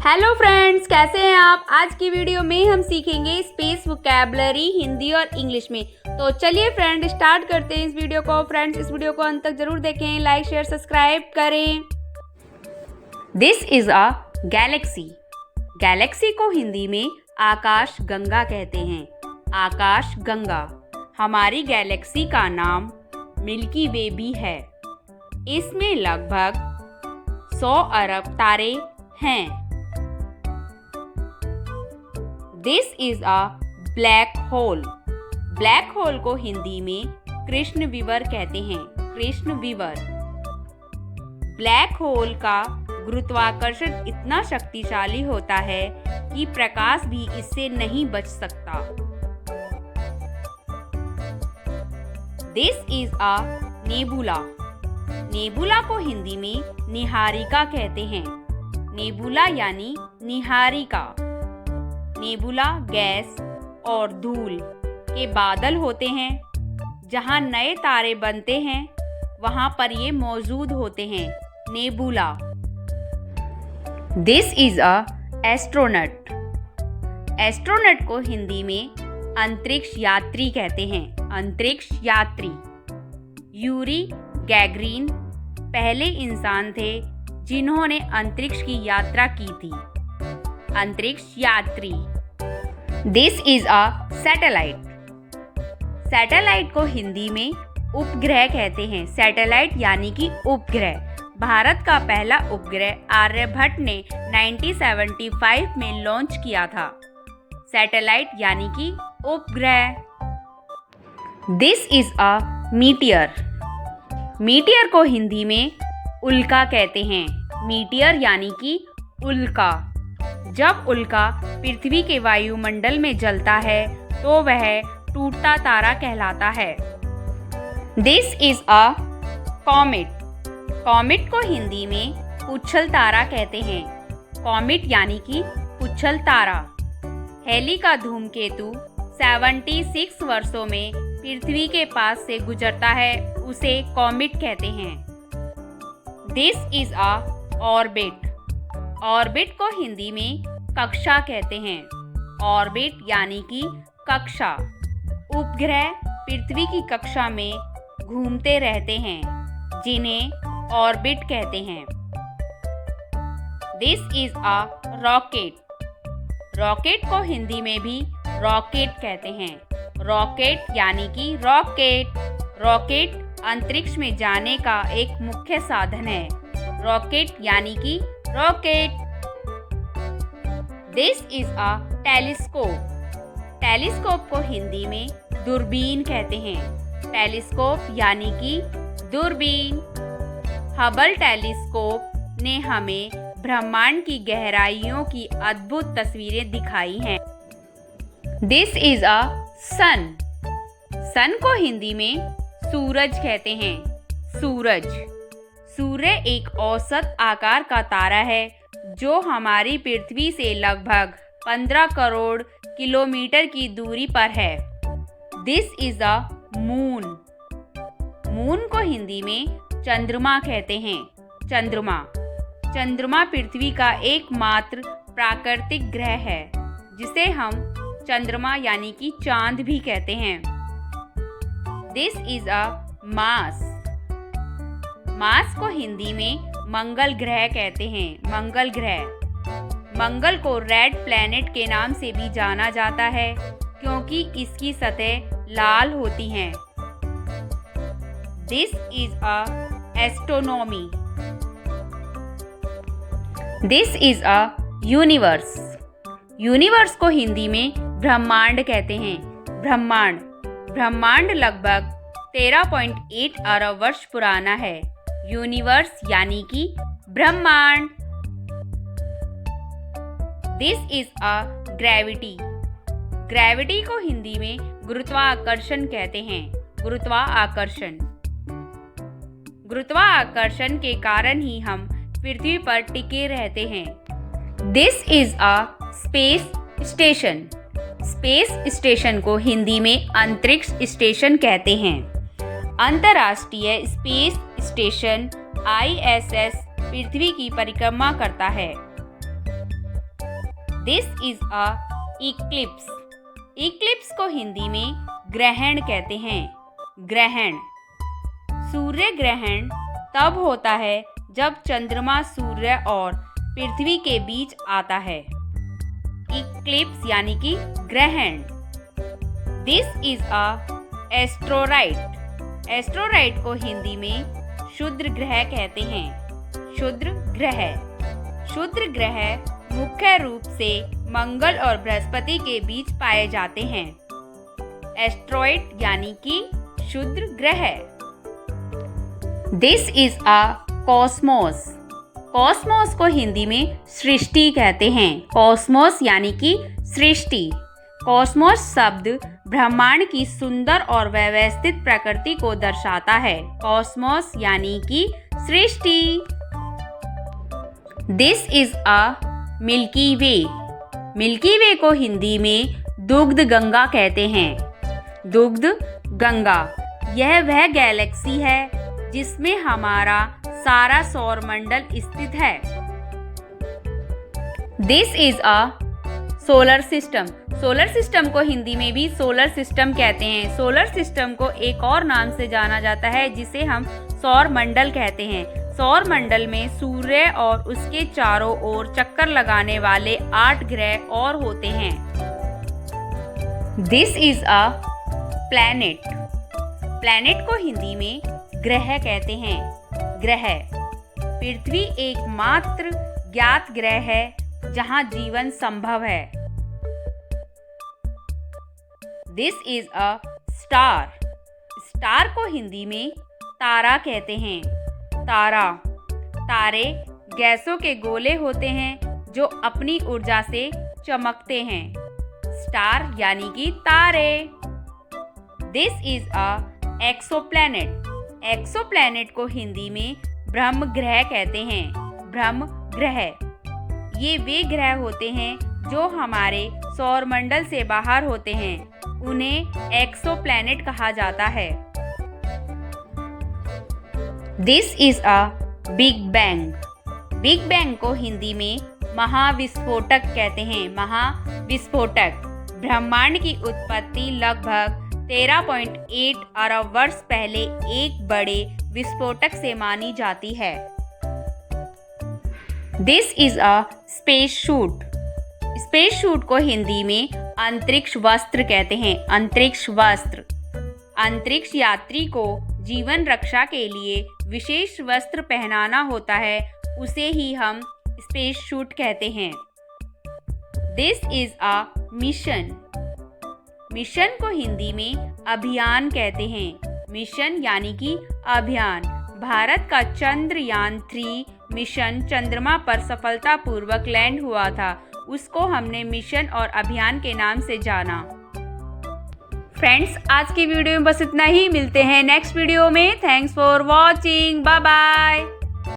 Hello friends, कैसे हैं आप। आज की वीडियो में हम सीखेंगे स्पेस वोकैबुलरी हिंदी और इंग्लिश में। तो चलिए फ्रेंड स्टार्ट करते हैं इस वीडियो को। फ्रेंड्स इस वीडियो को अंत तक जरूर देखें, लाइक शेयर सब्सक्राइब करें। This is a Galaxy. Galaxy को हिंदी में आकाश गंगा कहते हैं। आकाश गंगा। हमारी गैलेक्सी का नाम मिल्की वे भी है। इसमें लगभग 100 अरब तारे हैं। This is a black hole. Black hole को हिंदी में कृष्ण विवर कहते हैं। कृष्ण विवर। ब्लैक होल का गुरुत्वाकर्षण इतना शक्तिशाली होता है कि प्रकाश भी इससे नहीं बच सकता। This is a nebula. Nebula को हिंदी में निहारिका कहते हैं। नेबुला यानी निहारिका। नेबुला गैस और धूल के बादल होते हैं। जहाँ नए तारे बनते हैं वहाँ पर ये मौजूद होते हैं। Nebula. This is a astronaut. Astronaut को हिंदी में अंतरिक्ष यात्री कहते हैं। अंतरिक्ष यात्री। यूरी गैगरिन पहले इंसान थे जिन्होंने अंतरिक्ष की यात्रा की थी। अंतरिक्ष यात्री। This is a satellite. Satellite को हिंदी में उपग्रह कहते हैं। सैटेलाइट यानी कि उपग्रह। भारत का पहला उपग्रह आर्यभट्ट ने 1975 में लॉन्च किया था। सैटेलाइट यानी कि उपग्रह। This is a meteor. Meteor को हिंदी में उल्का कहते हैं। मीटियर यानी कि उल्का। जब उल्का पृथ्वी के वायुमंडल में जलता है तो वह टूटता तारा कहलाता है। This is a comet. Comet को हिंदी में पुच्छल तारा कहते हैं। कॉमेट यानी कि पुच्छल तारा। हेली का धूमकेतु 76 वर्षों में पृथ्वी के पास से गुजरता है, उसे कॉमेट कहते हैं। This is a orbit. Orbit को हिंदी में कक्षा कहते हैं। ऑर्बिट यानी कि कक्षा। उपग्रह पृथ्वी की कक्षा में घूमते रहते हैं, जिन्हें ऑर्बिट कहते हैं। This is a rocket. Rocket को हिंदी में भी रॉकेट कहते हैं। रॉकेट यानी कि रॉकेट। रॉकेट अंतरिक्ष में जाने का एक मुख्य साधन है। रॉकेट यानी कि rocket. This is a telescope. Telescope को हिंदी में दूरबीन कहते हैं। टेलीस्कोप यानी कि दूरबीन। हबल टेलीस्कोप ने हमें ब्रह्मांड की गहराइयों की अद्भुत तस्वीरें दिखाई हैं। दिस इज अ सन। सन को हिंदी में सूरज कहते हैं। सूरज। सूर्य एक औसत आकार का तारा है जो हमारी पृथ्वी से लगभग 15 करोड़ किलोमीटर की दूरी पर है। This is a moon. Moon को हिंदी में चंद्रमा कहते हैं। चंद्रमा। चंद्रमा पृथ्वी का एकमात्र प्राकृतिक ग्रह है जिसे हम चंद्रमा यानी कि चांद भी कहते हैं। This is a Mars. Mars को हिंदी में मंगल ग्रह कहते हैं। मंगल ग्रह। मंगल को रेड प्लैनेट के नाम से भी जाना जाता है क्योंकि इसकी सतह लाल होती है। This is a astronomy. This is a universe. Universe को हिंदी में ब्रह्मांड कहते हैं। ब्रह्मांड। ब्रह्मांड लगभग 13.8 अरब वर्ष पुराना है। यूनिवर्स यानी कि ब्रह्मांड। This is a gravity. Gravity को हिंदी में गुरुत्वाकर्षण कहते हैं। गुरुत्वाकर्षण। गुरुत्वाकर्षण के कारण ही हम पृथ्वी पर टिके रहते हैं। This is a space station. Space station को हिंदी में अंतरिक्ष स्टेशन कहते हैं। अंतर्राष्ट्रीय स्पेस स्टेशन ISS पृथ्वी की परिक्रमा करता है। This is a Eclipse. Eclipse को हिंदी में ग्रहण कहते हैं। ग्रहण। सूर्य ग्रहण तब होता है जब चंद्रमा सूर्य और पृथ्वी के बीच आता है। इक्लिप्स यानी कि ग्रहण। दिस इज अ एस्ट्रोराइट। एस्ट्रोराइट को हिंदी में क्षुद्र ग्रह कहते हैं। क्षुद्र ग्रह। क्षुद्र ग्रह मुख्य रूप से मंगल और बृहस्पति के बीच पाए जाते हैं। एस्ट्रॉइड यानी कि क्षुद्र ग्रह। This is a Cosmos. Cosmos को हिंदी में सृष्टि कहते हैं। कॉस्मोस यानी कि सृष्टि। कॉस्मोस शब्द ब्रह्मांड की सुंदर और व्यवस्थित प्रकृति को दर्शाता है। कॉस्मोस यानी कि सृष्टि। This is a milky way. Milky way को हिंदी में दुग्ध गंगा कहते हैं। दुग्ध गंगा। यह वह गैलेक्सी है जिसमें हमारा सारा सौरमंडल स्थित है। This is a solar system. Solar system को हिंदी में भी सोलर सिस्टम कहते हैं। सोलर सिस्टम को एक और नाम से जाना जाता है जिसे हम सौरमंडल कहते हैं। सौर मंडल में सूर्य और उसके चारों ओर चक्कर लगाने वाले 8 ग्रह और होते हैं। This is a planet. Planet को हिंदी में ग्रह कहते हैं। ग्रह। पृथ्वी एकमात्र ज्ञात ग्रह है जहां जीवन संभव है। This is a star. Star को हिंदी में तारा कहते हैं। तारा। तारे गैसों के गोले होते हैं जो अपनी ऊर्जा से चमकते हैं। स्टार यानी कि तारे। This is a exoplanet. Exoplanet को हिंदी में ब्रह्म ग्रह कहते हैं। ब्रह्म ग्रह। ये वे ग्रह होते हैं जो हमारे सौरमंडल से बाहर होते हैं। उन्हें एक्सोप्लैनेट कहा जाता है। This is a big bang. Big bang को हिंदी में महाविस्फोटक कहते हैं। महाविस्फोटक। ब्रह्मांड की उत्पत्ति लगभग 13.8 अरब वर्ष पहले एक बड़े विस्फोटक से मानी जाती है। This is a space shoot. Space shoot को हिंदी में अंतरिक्ष वस्त्र कहते हैं। अंतरिक्ष वस्त्र। अंतरिक्ष यात्री को जीवन रक्षा के लिए विशेष वस्त्र पहनाना होता है, उसे ही हम स्पेस शूट कहते हैं। This is a mission. Mission को हिंदी में अभियान कहते हैं। मिशन यानी कि अभियान। भारत का चंद्रयान 3 मिशन चंद्रमा पर सफलतापूर्वक लैंड हुआ था। उसको हमने मिशन और अभियान के नाम से जाना। फ्रेंड्स, आज की वीडियो में बस इतना ही। मिलते हैं नेक्स्ट वीडियो में। Thanks for watching. Bye bye.